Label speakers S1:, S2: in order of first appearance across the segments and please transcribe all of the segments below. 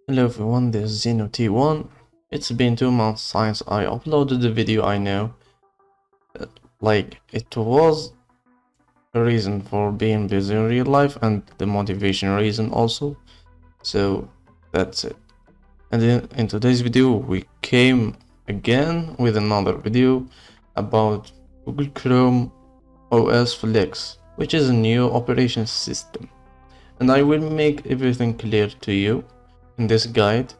S1: Hello everyone, this is ZinoT1. It's been 2 months since I uploaded the video. I know, it was a reason for being busy in real life and the motivation reason also. So that's it. And in today's video, we came again with another video about Google Chrome OS Flex, which is a new operation system. And I will make everything clear to you in this guide.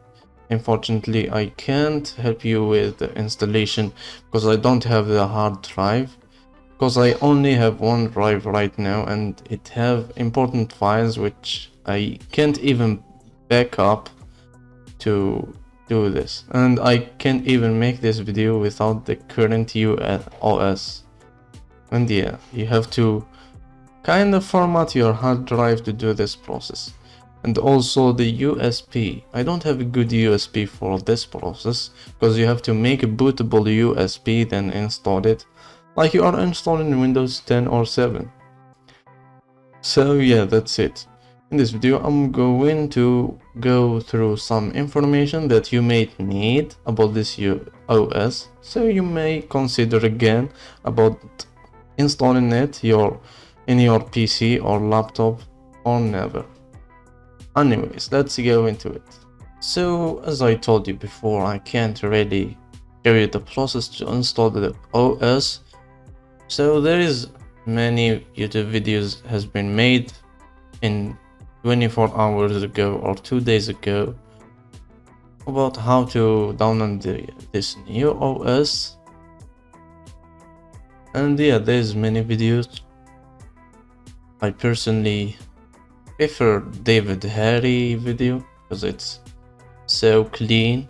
S1: Unfortunately, I can't help you with the installation because I don't have the hard drive, because I only have one drive right now and it have important files which I can't even back up to do this, and I can't even make this video without the current OS. And yeah, you have to kind of format your hard drive to do this process. And also the USB. I don't have a good USB for this process because you have to make a bootable USB, then install it like you are installing Windows 10 or 7. So yeah, that's it. In this video, I'm going to go through some information that you may need about this OS, so you may consider again about installing it in your PC or laptop or never. Anyways, let's go into it. So, as I told you before, I can't really show you the process to install the OS. So there is many YouTube videos has been made in 24 hours ago or 2 days ago about how to download this new OS. And yeah, there's many videos. I personally prefer David Harry video because it's so clean.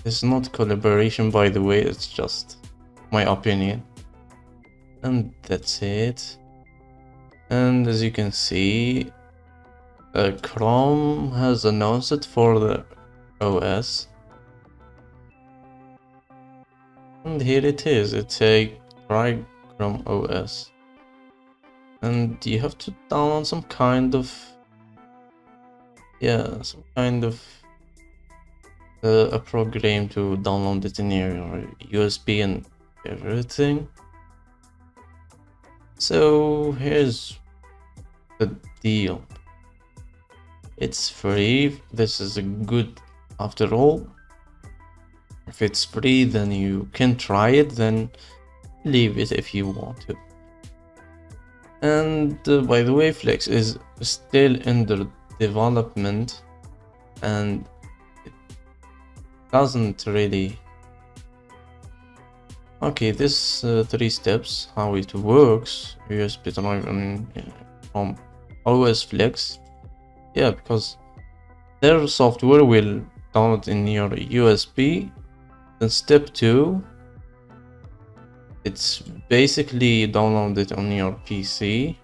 S1: It's not collaboration, by the way, it's just my opinion. And that's it. And as you can see, Chrome has announced it for the OS. And here it is, it's a Try Chrome OS. And you have to download some kind of a program to download it in your USB and everything. So here's the deal. It's free. This is a good, after all. If it's free, then you can try it, then leave it if you want to. And by the way, Flex is still under development and it doesn't really... Okay, this 3 steps, how it works, USB drive from OS Flex. Yeah, because their software will download in your USB. Then step 2, it's basically downloaded on your PC.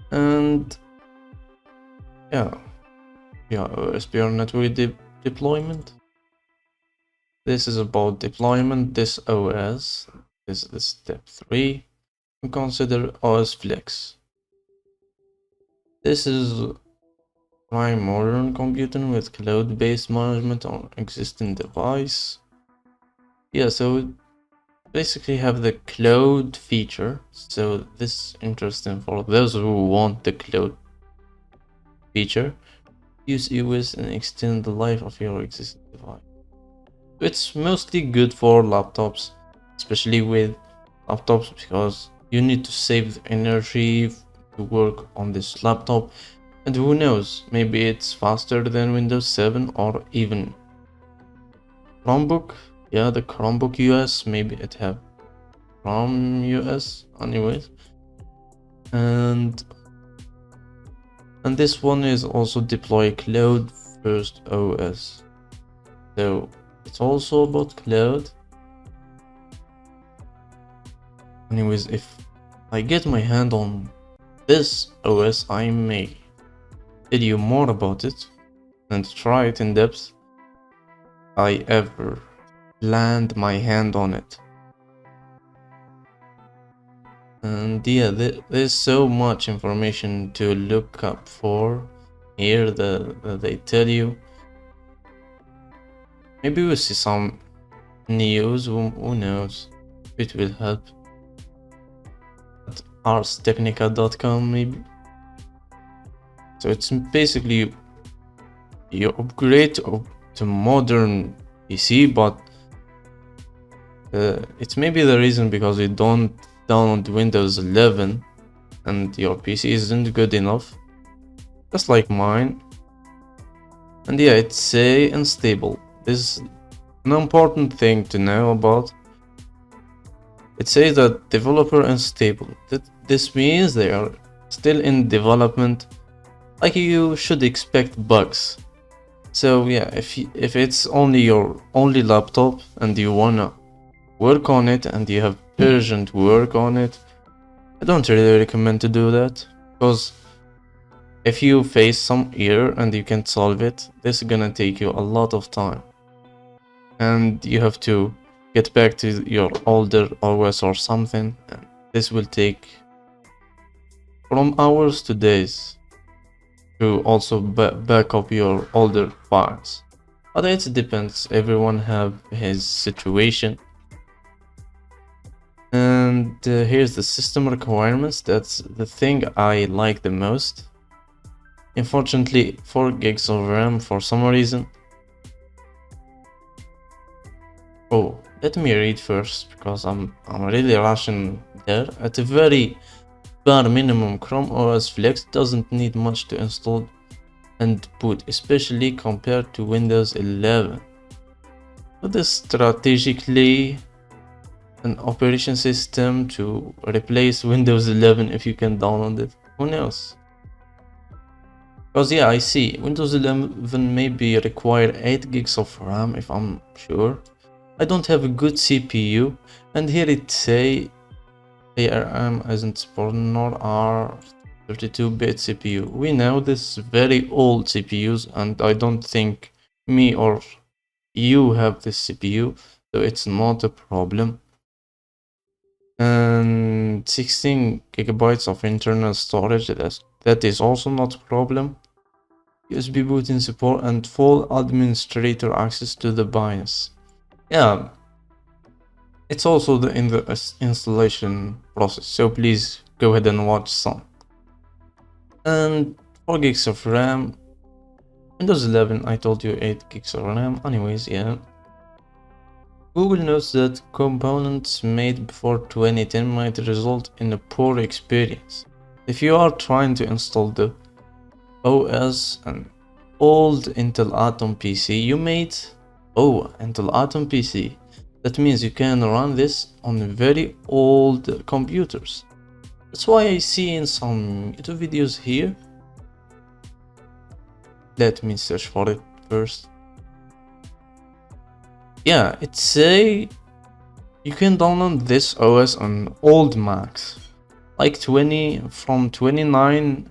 S1: And yeah, USB or network deployment. This is about deployment. This OS, this is step 3. And consider OS Flex. This is prime modern computing with cloud-based management on existing device. Yeah, so basically have the cloud feature, so this is interesting for those who want the cloud feature. Use EOS and extend the life of your existing device. It's mostly good for laptops, especially with laptops, because you need to save energy to work on this laptop, and who knows, maybe it's faster than Windows 7 or even Chromebook. Yeah, the Chromebook US, maybe it have Chrome US, anyways. And this one is also deploy cloud first OS, so it's also about cloud. Anyways, if I get my hand on this OS, I may tell you more about it and try it in depth. I ever land my hand on it. And yeah, there's so much information to look up for here that they tell you. Maybe we'll see some news, who knows, it will help. At arstechnica.com maybe. So it's basically you upgrade to modern PC, but it's maybe the reason because you don't download Windows 11 and your PC isn't good enough, just like mine. And yeah, it's say unstable. This is an important thing to know about. It says that developer unstable. This means they are still in development, like you should expect bugs. So yeah, if it's only your only laptop and you wanna work on it and you have urgent work on it, I don't really recommend to do that, because if you face some error and you can't solve it, this is gonna take you a lot of time, and you have to get back to your older OS or something, and this will take from hours to days to also back up your older files. But it depends, everyone have his situation. And here's the system requirements. That's the thing I like the most. Unfortunately, 4 gigs of RAM for some reason. Oh, let me read first, because I'm really rushing there. At a very bare minimum, Chrome OS Flex doesn't need much to install and boot, especially compared to Windows 11. But this strategically an operation system to replace Windows 11 if you can download it. Who knows? Because yeah, I see Windows 11 maybe require 8 gigs of RAM if I'm sure. I don't have a good CPU, and here it say ARM isn't supported nor are 32-bit CPU. We know this is very old CPUs, and I don't think me or you have this CPU, so it's not a problem. And 16 gigabytes of internal storage, that is also not a problem. USB booting support and full administrator access to the BIOS. Yeah, it's also in the installation process, so please go ahead and watch some. And 4 gigs of RAM. Windows 11, I told you 8 gigs of RAM. Anyways, yeah. Google notes that components made before 2010 might result in a poor experience. If you are trying to install the OS an old Intel Atom PC you made, Intel Atom PC, that means you can run this on very old computers. That's why I see in some YouTube videos here. Let me search for it first. Yeah, it say you can download this OS on old Macs, like from 29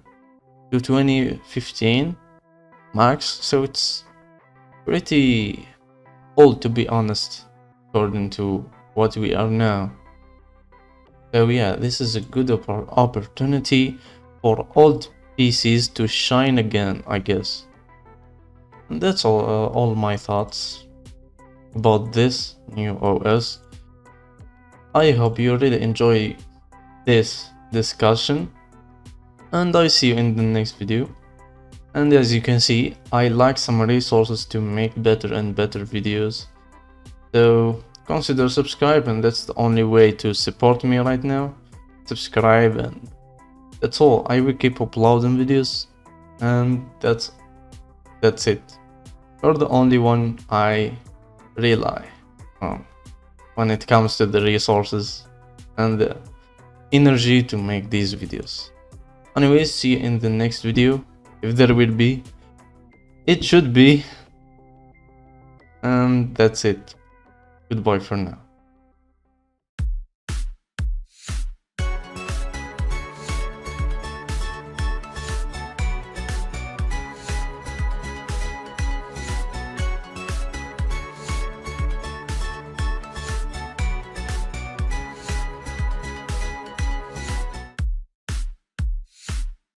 S1: to 2015 Macs, so it's pretty old to be honest, according to what we are now. So yeah, this is a good opportunity for old PCs to shine again, I guess. And that's all my thoughts about this new OS. I hope you really enjoy this discussion, and I see you in the next video. And as you can see, I like some resources to make better and better videos, so consider subscribing. That's the only way to support me right now. Subscribe, and that's all. I will keep uploading videos, and that's it. You're the only one I rely on when it comes to the resources and the energy to make these videos. Anyways, see you in the next video, if there will be. It should be. And that's it. Goodbye for now.